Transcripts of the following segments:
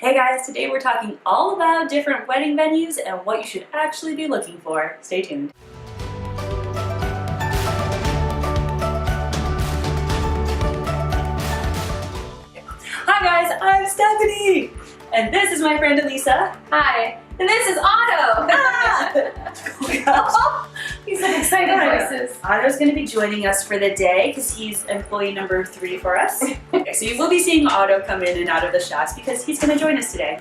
Hey guys, today we're talking all about different wedding venues and what you should actually be looking for. Stay tuned. Hi guys, I'm Stephanie! And this is my friend Elisa. Hi, and this is Otto! He's some excited voices. Otto's going to be joining us for the day because he's employee number 3 for us. Okay, so you will be seeing Otto come in and out of the shots because he's going to join us today.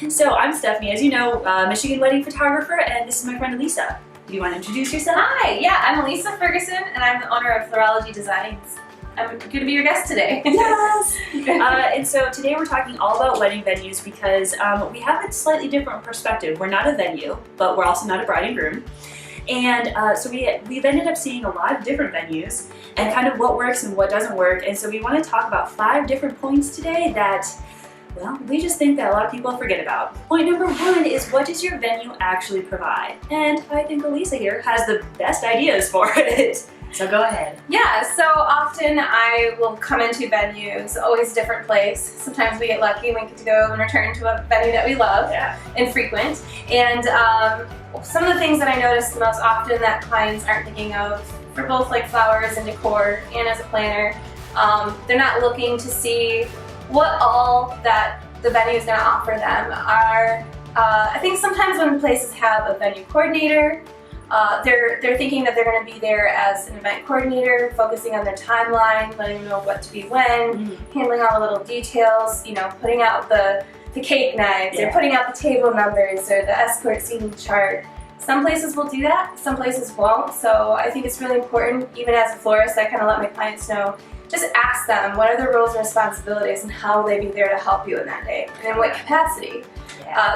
So I'm Stephanie, as you know, Michigan wedding photographer, and this is my friend Elisa. Do you want to introduce yourself? Hi, yeah, I'm Elisa Ferguson, and I'm the owner of Florology Designs. I'm going to be your guest today. Yes! And so today we're talking all about wedding venues because we have a slightly different perspective. We're not a venue, but we're also not a bride and groom. And so we've ended up seeing a lot of different venues and kind of what works and what doesn't work. And so we want to talk about 5 different points today that, well, we just think that a lot of people forget about. Point number 1 is, what does your venue actually provide? And I think Elisa here has the best ideas for it. So go ahead. Yeah, so often I will come into venues, always a different place. Sometimes we get lucky and we get to go and return to a venue that we love and frequent. And some of the things that I notice the most often that clients aren't thinking of, for both like flowers and decor and as a planner, they're not looking to see what all that the venue is going to offer them. I think sometimes when places have a venue coordinator, they're thinking that they're going to be there as an event coordinator, focusing on their timeline, letting them know what to be when, handling all the little details, you know, putting out the cake knives, or putting out the table numbers, or the escort seating chart. Some places will do that, some places won't, so I think it's really important, even as a florist, I kind of let my clients know, just ask them what are their roles and responsibilities and how will they be there to help you in that day, and in what capacity.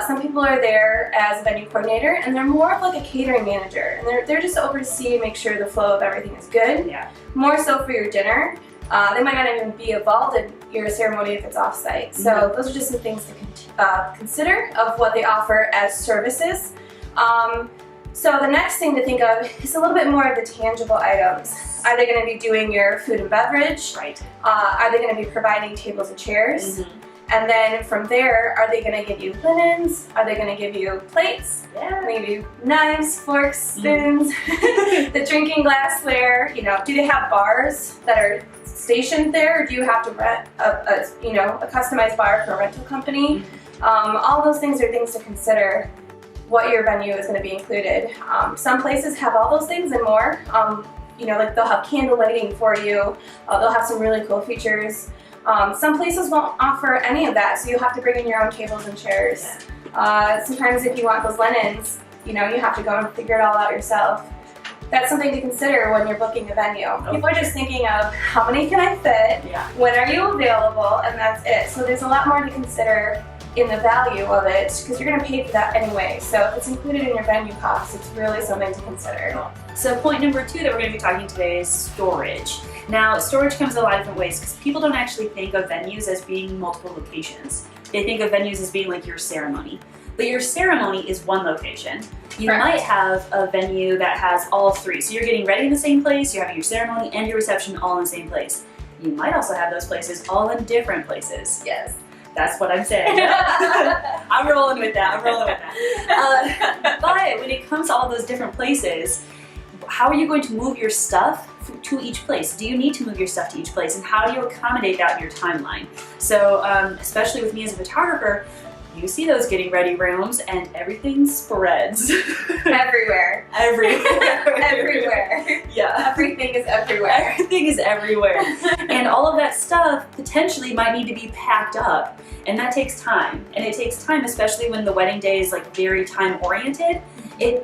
Some people are there as a venue coordinator and they're more of like a catering manager, and they're just to oversee and make sure the flow of everything is good. More so for your dinner. They might not even be involved in your ceremony if it's off-site. So those are just some things to consider of what they offer as services. So the next thing to think of is a little bit more of the tangible items. Are they going to be doing your food and beverage? Right. Are they going to be providing tables and chairs? And then from there, are they going to give you linens? Are they going to give you plates? Maybe knives, forks, spoons, the drinking glassware? You know, do they have bars that are stationed there, or do you have to rent a customized bar for a rental company? All those things are things to consider. What your venue is going to be included. Some places have all those things and more. You know, like they'll have candle lighting for you. They'll have some really cool features. Some places won't offer any of that, so you'll have to bring in your own tables and chairs. Sometimes if you want those linens, you know, you have to go and figure it all out yourself. That's something to consider when you're booking a venue. People are just thinking of how many can I fit, when are you available, and that's it. So there's a lot more to consider in the value of it, because you're going to pay for that anyway. So if it's included in your venue costs, it's really something to consider. So point number 2 that we're going to be talking today is storage. Now, storage comes in a lot of different ways because people don't actually think of venues as being multiple locations. They think of venues as being like your ceremony. But your ceremony is one location. You might have a venue that has all 3. So you're getting ready in the same place, you're having your ceremony and your reception all in the same place. You might also have those places all in different places. Yes. That's what I'm saying. I'm rolling with that. But when it comes to all those different places, how are you going to move your stuff to each place? Do you need to move your stuff to each place? And how do you accommodate that in your timeline? So especially with me as a photographer, you see those getting ready rooms and everything spreads. Everywhere. Everywhere. Yeah. Everything is everywhere. Everything is everywhere. And all of that stuff potentially might need to be packed up. And that takes time. And it takes time, especially when the wedding day is like very time oriented. We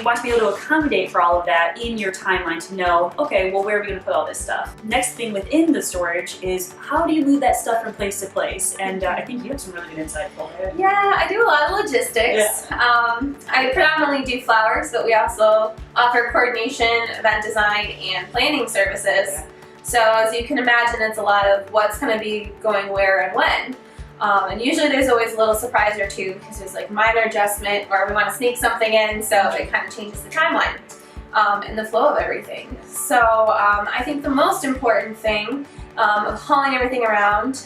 want to be able to accommodate for all of that in your timeline to know, okay, well, where are we going to put all this stuff? Next thing within the storage is, how do you move that stuff from place to place? And I think you have some really good insight for it. Yeah, I do a lot of logistics. I predominantly do flowers, but we also offer coordination, event design, and planning services. So as you can imagine, it's a lot of what's going to be going where and when. And usually there's always a little surprise or two because there's like minor adjustment or we want to sneak something in, so it kind of changes the timeline and the flow of everything. So I think the most important thing of hauling everything around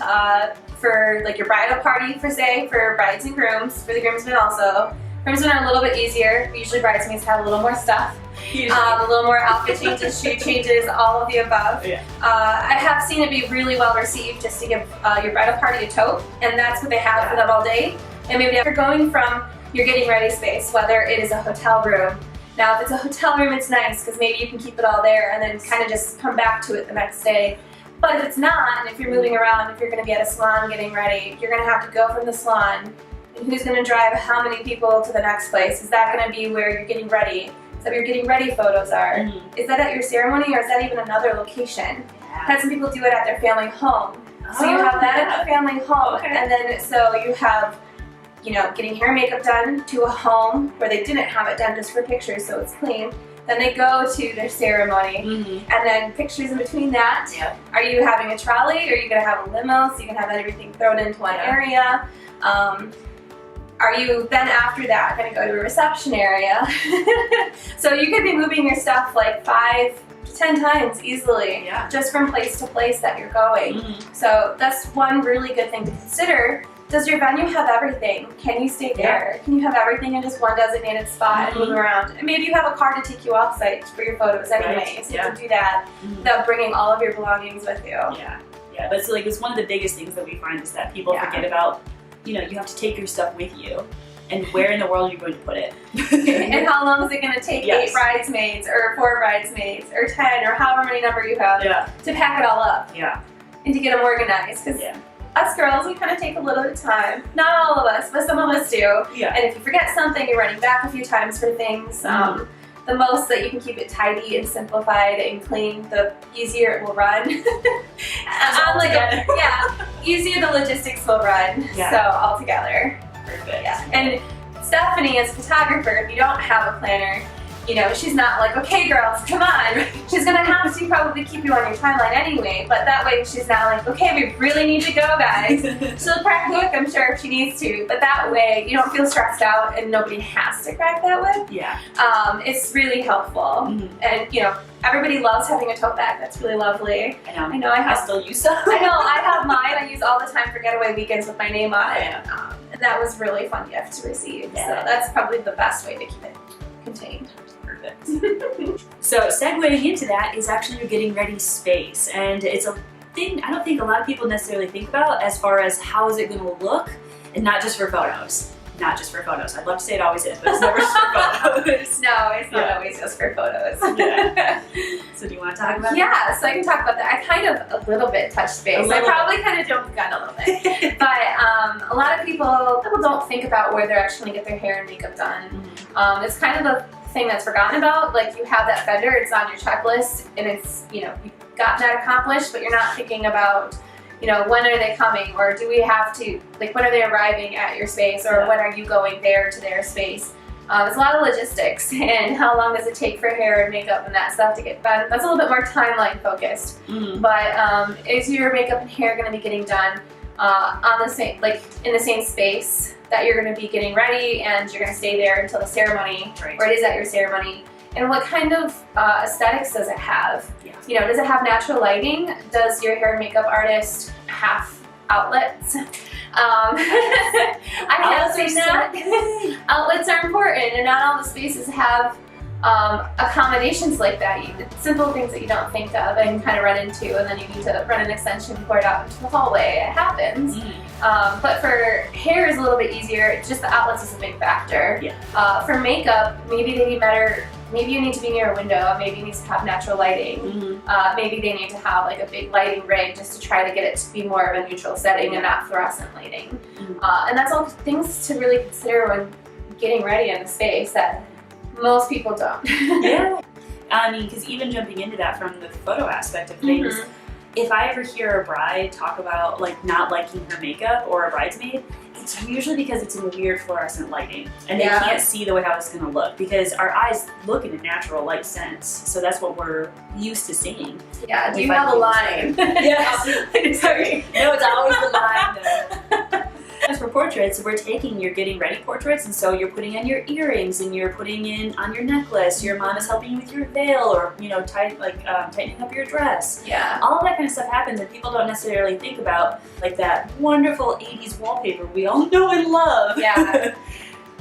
for like your bridal party, for brides and grooms, for the groomsmen also. Groomsmen are a little bit easier. Usually bridesmaids have a little more stuff. A little more outfit changes, shoe changes, all of the above. Yeah. I have seen it be really well received just to give your bridal party a tote, and that's what they have for them all day. And maybe after going from your getting ready space, whether it is a hotel room. Now if it's a hotel room, it's nice because maybe you can keep it all there and then kind of just come back to it the next day. But if it's not, and if you're moving around, if you're going to be at a salon getting ready, you're going to have to go from the salon. And who's going to drive how many people to the next place? Is that going to be where you're getting ready? Is that where your getting ready photos are? Mm-hmm. Is that at your ceremony or is that even another location? I've had some people do it at their family home. So you have that at the family home, and then so you have, you know, getting hair and makeup done to a home where they didn't have it done just for pictures, so it's clean. Then they go to their ceremony, and then pictures in between that. Yep. Are you having a trolley? Or are you going to have a limo so you can have everything thrown into one area? Are you then after that going to go to a reception area? So you could be moving your stuff like 5 to 10 times easily, just from place to place that you're going. So that's one really good thing to consider. Does your venue have everything? Can you stay there? Can you have everything in just one designated spot and move around? And maybe you have a car to take you off-site for your photos anyway, so you can do that without bringing all of your belongings with you. Yeah, but it's like, it's one of the biggest things that we find is that people forget about, you know, you have to take your stuff with you. And where in the world are you going to put it? And how long is it going to take 8 bridesmaids or 4 bridesmaids or 10 or however many number you have to pack it all up and to get them organized? Because us girls, we kind of take a little bit of time. Not all of us, but some of us do. And if you forget something, you're running back a few times for things. The most that you can keep it tidy and simplified and clean, the easier it will run. Easier the logistics will run. So altogether. Perfect. And Stephanie, as a photographer, if you don't have a planner, you know, she's not like, okay girls, come on. She's gonna have to probably keep you on your timeline anyway, but that way she's not like, okay, we really need to go, guys. She'll crack the whip, I'm sure, if she needs to, but that way you don't feel stressed out and nobody has to crack that whip. It's really helpful. And, you know, everybody loves having a tote bag. That's really lovely. I know. I still use some. I know. I have mine. I use all the time for getaway weekends with my name on it. And that was a really fun gift to receive. So that's probably the best way to keep it contained. Perfect. So segueing into that is actually your getting ready space. And it's a thing I don't think a lot of people necessarily think about as far as how is it going to look, and not just for photos. Not just for photos. I'd love to say it always is, but it's never just for photos. No, it's not always just for photos. So do you want to talk about that? So I can talk about that. I kind of a little bit touched base. I probably kind of jumped the gun a little bit. But a lot of people don't think about where they're actually going to get their hair and makeup done. It's kind of a thing that's forgotten about. Like, you have that vendor, it's on your checklist, and it's, you know, you've got that accomplished, but you're not thinking about, you know, when are they coming, or do we have to, like, when are they arriving at your space, or when are you going there to their space? It's a lot of logistics, and how long does it take for hair and makeup and that stuff to get done? That's a little bit more timeline focused. But is your makeup and hair going to be getting done on the same, like, in the same space that you're going to be getting ready, and you're going to stay there until the ceremony, or it is at your ceremony? And what kind of aesthetics does it have? You know, does it have natural lighting? Does your hair and makeup artist have outlets? I have seen that. Outlets are important, and not all the spaces have accommodations like that. Simple things that you don't think of and kind of run into, and then you need to run an extension cord out into the hallway. It happens. But for hair is a little bit easier. Just the outlets is a big factor. For makeup, maybe they need better. Maybe you need to be near a window. Maybe you need to have natural lighting. Maybe they need to have like a big lighting rig just to try to get it to be more of a neutral setting and not fluorescent lighting. And that's all things to really consider when getting ready in the space that most people don't. I mean, because even jumping into that from the photo aspect of things, if I ever hear a bride talk about like not liking her makeup or a bridesmaid, it's usually because it's in weird fluorescent lighting and they can't see the way how it's going to look, because our eyes look in a natural light sense, so that's what we're used to seeing. Do you have a line? Sorry. No, it's always the line though. As for portraits, we're taking your getting ready portraits, and so you're putting on your earrings and you're putting in on your necklace. Your mom is helping you with your veil, or tightening up your dress. Yeah. All of that kind of stuff happens, and people don't necessarily think about like that wonderful 80s wallpaper we all know and love. Yeah.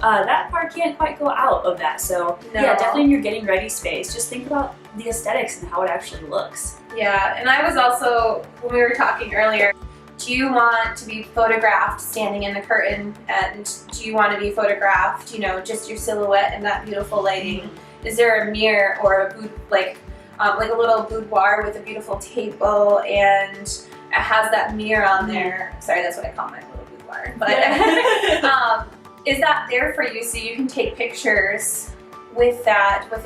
That part can't quite go out of that. So yeah, definitely in your getting ready space, just think about the aesthetics and how it actually looks. Yeah, and I was also, when we were talking earlier, do you want to be photographed standing in the curtain, and do you want to be photographed, just your silhouette in that beautiful lighting? Mm-hmm. Is there a mirror or a like a little boudoir with a beautiful table and it has that mirror on there? Sorry, that's what I call my little boudoir. But is that there for you so you can take pictures with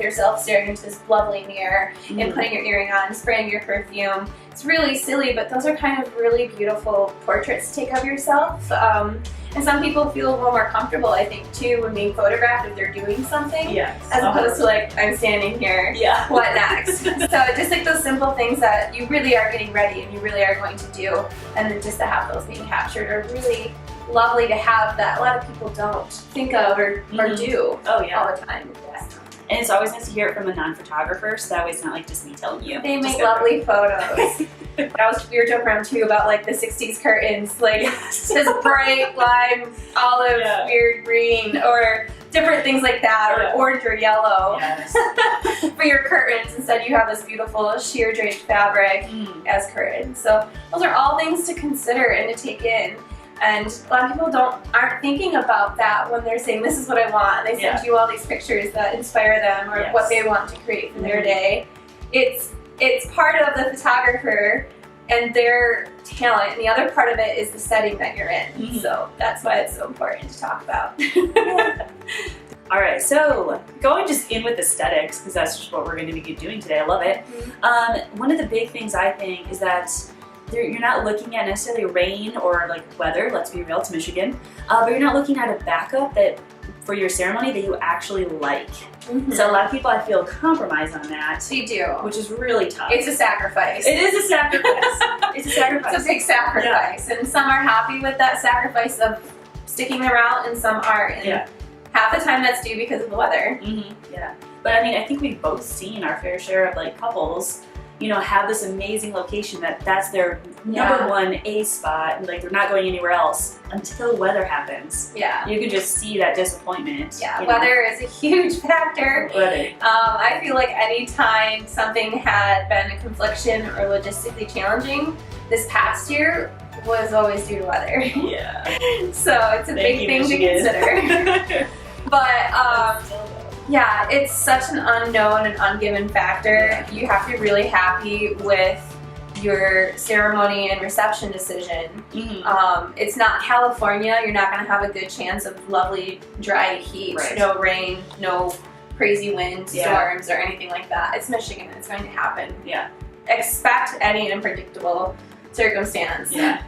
yourself staring into this lovely mirror and putting your earring on, spraying your perfume? It's really silly, but those are kind of really beautiful portraits to take of yourself. And some people feel a little more comfortable, I think, too, when being photographed if they're doing something. Yes. As opposed to like, I'm standing here, yeah. What next? So just like those simple things that you really are getting ready and you really are going to do, and then just to have those being captured are really lovely to have, that a lot of people don't think of or do all the time. And it's always nice to hear it from a non-photographer, so that way it's not like just me telling you. They make lovely photos. We were joking around too about like the 60s curtains, like this bright lime, olive, weird green, or different things like that, or orange or yellow for your curtains. Instead you have this beautiful sheer draped fabric as curtains. So those are all things to consider and to take in. And a lot of people aren't thinking about that when they're saying, this is what I want, and they send you all these pictures that inspire them or what they want to create for their day. It's part of the photographer and their talent, and the other part of it is the setting that you're in. So that's why it's so important to talk about. All right, so going just in with aesthetics, because that's just what we're going to be doing today. I love it. One of the big things I think is that you're not looking at necessarily rain or like weather, let's be real, it's Michigan, but you're not looking at a backup that for your ceremony that you actually like. So a lot of people, I feel, compromise on that. You do. Which is really tough. It's a sacrifice. It is a sacrifice. It's a sacrifice. It's a big sacrifice. And some are happy with that sacrifice of sticking their route and some aren't. And half the time that's due because of the weather. Yeah. But I mean, I think we've both seen our fair share of like couples have this amazing location that's their number one A spot, and like they're not going anywhere else until weather happens. Yeah. You can just see that disappointment. Yeah, weather is a huge factor. Weather. I feel like anytime something had been a confliction or logistically challenging this past year was always due to weather. Yeah. So it's a big thing to consider. But yeah, it's such an unknown and ungiven factor. You have to be really happy with your ceremony and reception decision. It's not California. You're not going to have a good chance of lovely dry heat, no rain, no crazy wind, storms, or anything like that. It's Michigan. It's going to happen. Yeah. Expect any unpredictable circumstance. Yeah.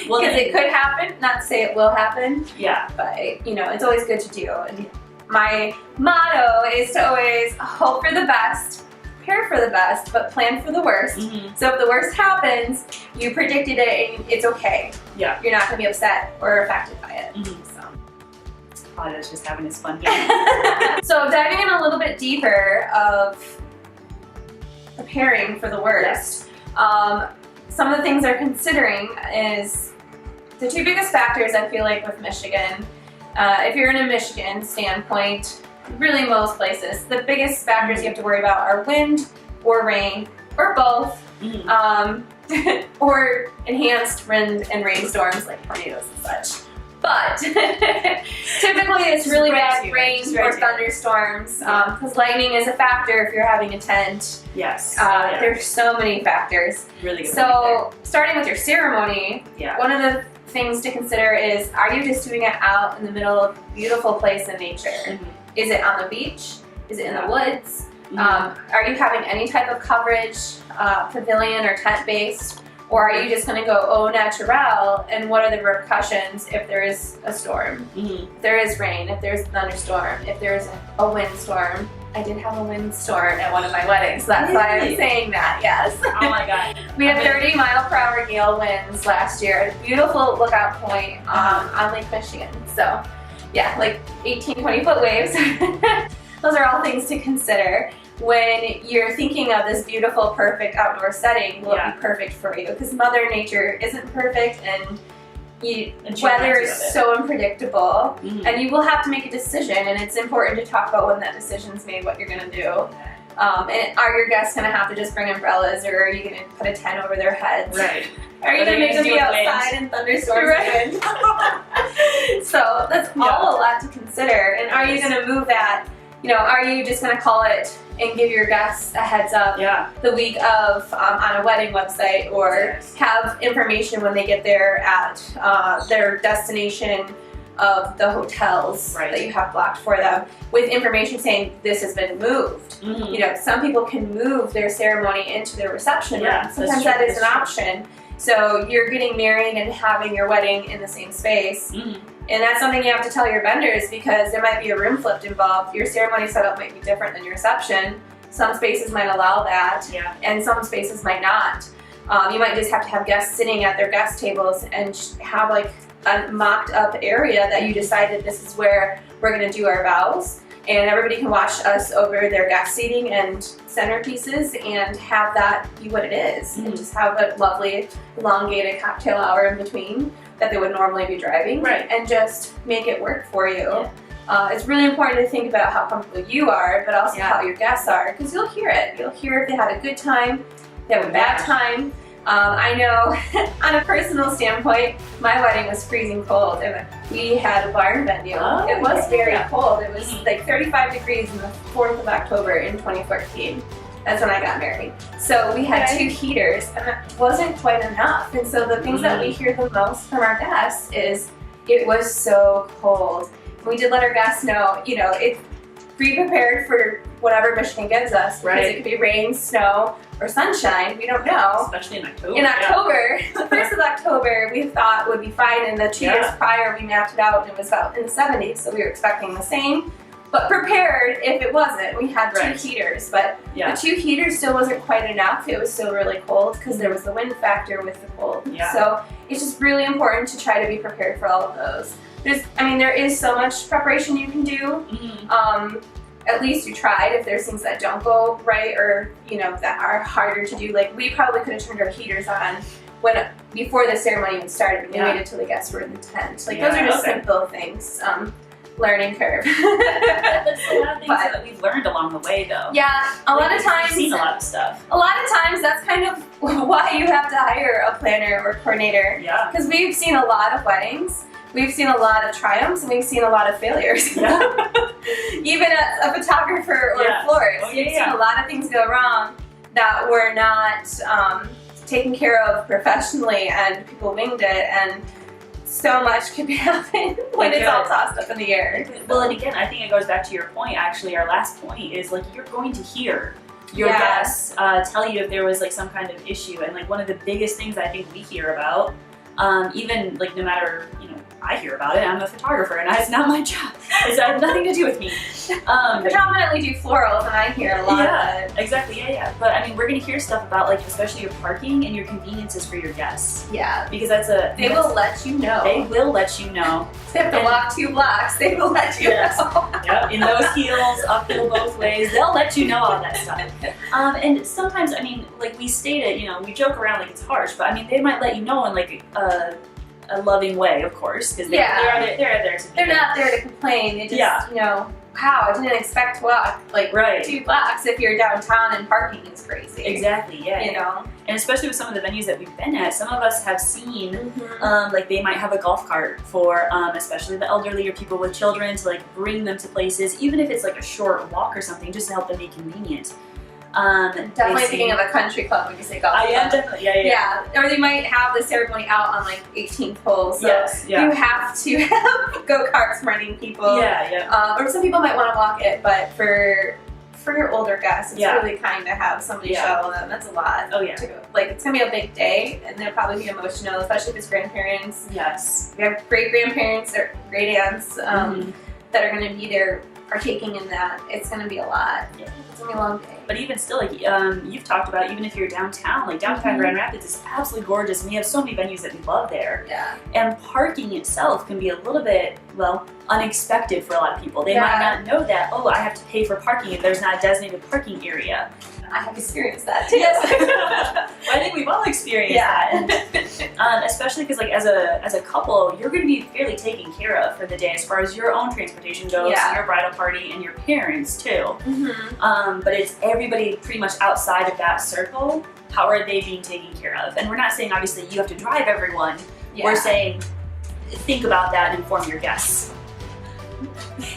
Well, because it could happen. Not to say it will happen. Yeah. But it's always good to do. And my motto is to always hope for the best, prepare for the best, but plan for the worst. So if the worst happens, you predicted it and it's okay. Yeah. You're not going to be upset or affected by it. So. Claudia's just having his fun game. So diving in a little bit deeper of preparing for the worst, some of the things they're considering is the two biggest factors I feel like with Michigan. If you're in a Michigan standpoint, really most places, the biggest factors you have to worry about are wind or rain or both, or enhanced wind and rainstorms like tornadoes and such. But typically it's really bad rain or thunderstorms because lightning is a factor if you're having a tent. Yes. There's so many factors. Really good. So starting with your ceremony, one of the things to consider is, are you just doing it out in the middle of a beautiful place in nature? Is it on the beach? Is it in the woods? Are you having any type of coverage, pavilion or tent based? Or are you just going to go au naturel, and what are the repercussions if there is a storm? If there is rain, if there's a thunderstorm, if there's a windstorm, I did have a windstorm at one of my weddings. That's why I'm saying that, yes. Oh my God. We had 30-mile-per-hour gale winds last year at a beautiful lookout point on Lake Michigan. So yeah, like 18, 20-foot waves. Those are all things to consider when you're thinking of this beautiful, perfect outdoor setting. Will it be perfect for you? Because Mother Nature isn't perfect, and weather is so unpredictable, and you will have to make a decision, and it's important to talk about when that decision's made, what you're going to do. And are your guests going to have to just bring umbrellas, or are you going to put a tent over their heads? Right. Are you going to make them be outside in thunderstorms? Right. So that's all a lot to consider. And are you going to move that? You know, are you just going to call it and give your guests a heads up the week of on a wedding website, or have information when they get there at their destination of the hotels that you have blocked for them, with information saying this has been moved. You know, some people can move their ceremony into their reception room. Sometimes that is an option. So you're getting married and having your wedding in the same space. And that's something you have to tell your vendors, because there might be a room flipped involved. Your ceremony setup might be different than your reception. Some spaces might allow that, and some spaces might not. You might just have to have guests sitting at their guest tables and have like a mocked up area that you decided this is where we're going to do our vows. And everybody can watch us over their guest seating and centerpieces and have that be what it is. And just have a lovely elongated cocktail hour in between that they would normally be driving, and just make it work for you. It's really important to think about how comfortable you are, but also how your guests are, because you'll hear it. You'll hear if they had a good time, if they have a bad time. I know on a personal standpoint, my wedding was freezing cold, and we had a barn venue. It was very cold. It was like 35 degrees on the 4th of October in 2014. That's when I got married. So we had 2 heaters, and that wasn't quite enough. And so the things that we hear the most from our guests is, it was so cold. And we did let our guests know, you know, be prepared for whatever Michigan gives us, because it could be rain, snow, or sunshine. We don't know. Especially in October. In October, the 1st of October, we thought would be fine. And the 2 years prior, we mapped it out, and it was about in the 70s, so we were expecting the same. But prepared if it wasn't. We had 2 heaters, but the 2 heaters still wasn't quite enough. It was still really cold, because there was the wind factor with the cold. So it's just really important to try to be prepared for all of those. There is so much preparation you can do. At least you tried. If there's things that don't go right, or you know, that are harder to do, like we probably could have turned our heaters on before the ceremony even started. We waited till the guests were in the tent. Like those are just simple things. Learning curve. That's a lot of things that we've learned along the way, though. Yeah, a lot of times. We've seen a lot of stuff. A lot of times, that's kind of why you have to hire a planner or coordinator. Because we've seen a lot of weddings. We've seen a lot of triumphs, and we've seen a lot of failures. Even as a photographer or a florist, you've seen a lot of things go wrong that were not taken care of professionally, and people winged it, and so much could happen when it's all tossed up in the air. Well, and again, I think it goes back to your point, actually, our last point is, like, you're going to hear your guests tell you if there was, like, some kind of issue. And, like, one of the biggest things I think we hear about, even, like, no matter, you know, I hear about it, I'm a photographer, and it's not my job. It has nothing to do with me. Predominantly do florals, and I hear a lot of it. Exactly, But I mean, we're gonna hear stuff about, like, especially your parking and your conveniences for your guests. Because that's they will let you know. They will let you know. They have to walk 2 blocks. They will let you know. In those heels, uphill both ways, they'll let you know all that stuff. And sometimes, I mean, like we stated, you know, we joke around like it's harsh, but I mean, they might let you know in like a loving way, of course, because they're there to be They're not there to complain. They just, you know, wow, I didn't expect to walk like 2 blocks if you're downtown and parking is crazy. Exactly, you know. And especially with some of the venues that we've been at, some of us have seen, like they might have a golf cart for especially the elderly or people with children to like bring them to places, even if it's like a short walk or something, just to help them be convenient. Definitely thinking of a country club when you say golf club. Yeah, definitely. Or they might have the ceremony out on like 18 holes. So you have to have go-karts running people. Or some people might want to walk it, but for your older guests, it's really kind to have somebody shuttle them. That's a lot. To go. Like, it's gonna be a big day, and they'll probably be emotional, especially if it's grandparents. We have great grandparents or great aunts that are gonna be there partaking in that, it's going to be a lot. Yeah. It's going to be a long day. But even still, like you've talked about, even if you're downtown, like downtown Grand Rapids is absolutely gorgeous, and we have so many venues that we love there. Yeah. And parking itself can be a little bit, well, unexpected for a lot of people. They might not know that, oh, I have to pay for parking if there's not a designated parking area. I have experienced that too. Yes. I think we've all experienced that. And, especially because like as a couple, you're going to be fairly taken care of for the day as far as your own transportation goes, your bridal party, and your parents too. But it's everybody pretty much outside of that circle. How are they being taken care of? And we're not saying obviously you have to drive everyone. We're saying think about that and inform your guests.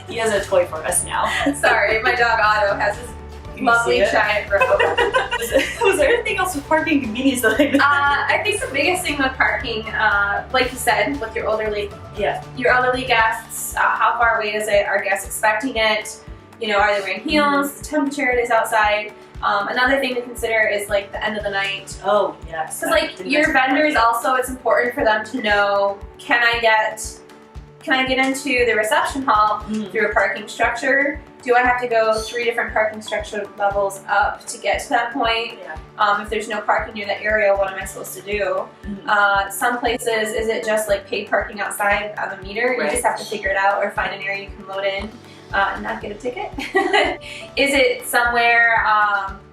He has a toy for us now. Sorry, my dog Otto has his lovely giant robe. Was there anything else with parking convenience that I think the biggest thing with parking, like you said, with your elderly guests, how far away is it? Are guests expecting it? You know, are they wearing heels? The temperature it is outside. Another thing to consider is like the end of the night. Oh, yes. Because like your vendors also, it's important for them to know, can I get into the reception hall through a parking structure? Do I have to go 3 different parking structure levels up to get to that point? If there's no parking near that area, what am I supposed to do? Some places, is it just like paid parking outside on the meter? You just have to figure it out or find an area you can load in and not get a ticket. Is it somewhere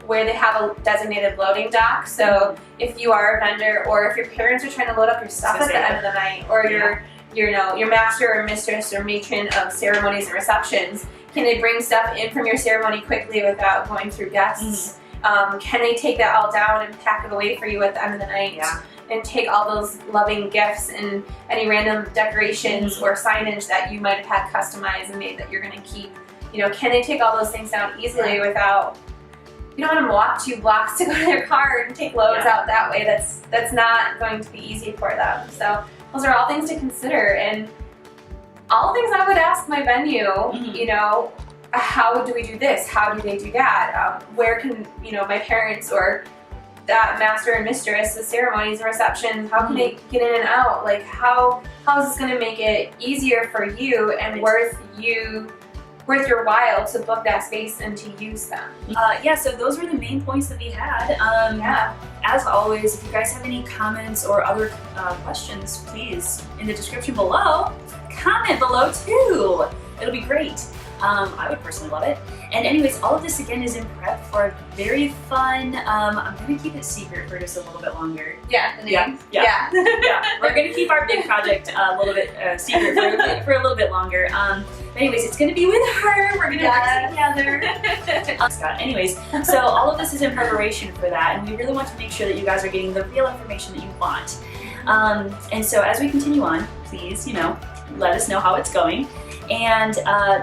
where they have a designated loading dock? So if you are a vendor, or if your parents are trying to load up your stuff at the end of the night, or your master or mistress or matron of ceremonies and receptions, can they bring stuff in from your ceremony quickly without going through guests? Can they take that all down and pack it away for you at the end of the night? And take all those loving gifts and any random decorations or signage that you might have had customized and made that you're going to keep. You know, can they take all those things down easily without, you don't want them to walk 2 blocks to go to their car and take loads out that way. That's not going to be easy for them. So those are all things to consider, and all things I would ask my venue, you know, how do we do this? How do they do that? Where can, you know, my parents or that master and mistress, the ceremonies and receptions, how can they get in and out? Like how is this going to make it easier for you and worth your while to book that space and to use them? So those were the main points that we had. As always, if you guys have any comments or other questions, please, in the description below, comment below too. It'll be great. I would personally love it. And anyways, all of this again is in prep for a very fun, I'm going to keep it secret for just a little bit longer. Yeah. We're going to keep our big project a little bit secret for a little bit longer. Anyways, it's going to be with her. We're going to work together. Scott. Anyways, so all of this is in preparation for that, and we really want to make sure that you guys are getting the real information that you want. And so as we continue on, please, you know, let us know how it's going. And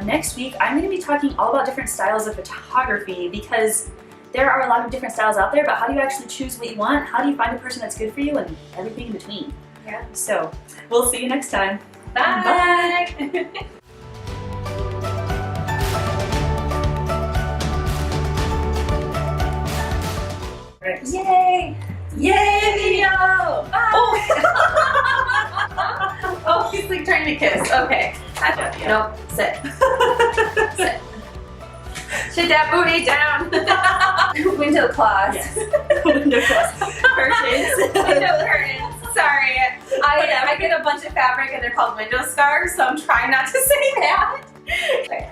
next week, I'm going to be talking all about different styles of photography, because there are a lot of different styles out there, but how do you actually choose what you want? How do you find a person that's good for you, and everything in between? So we'll see you next time. Bye. Yay! Yay, video! Oh, he's like trying to kiss. Okay. Nope. Sit. Sit. Sit that booty down. Window claws. Yes. Window claws. Curtains. Window curtains. Sorry. I get a bunch of fabric and they're called window scarves, so I'm trying not to say that. Okay.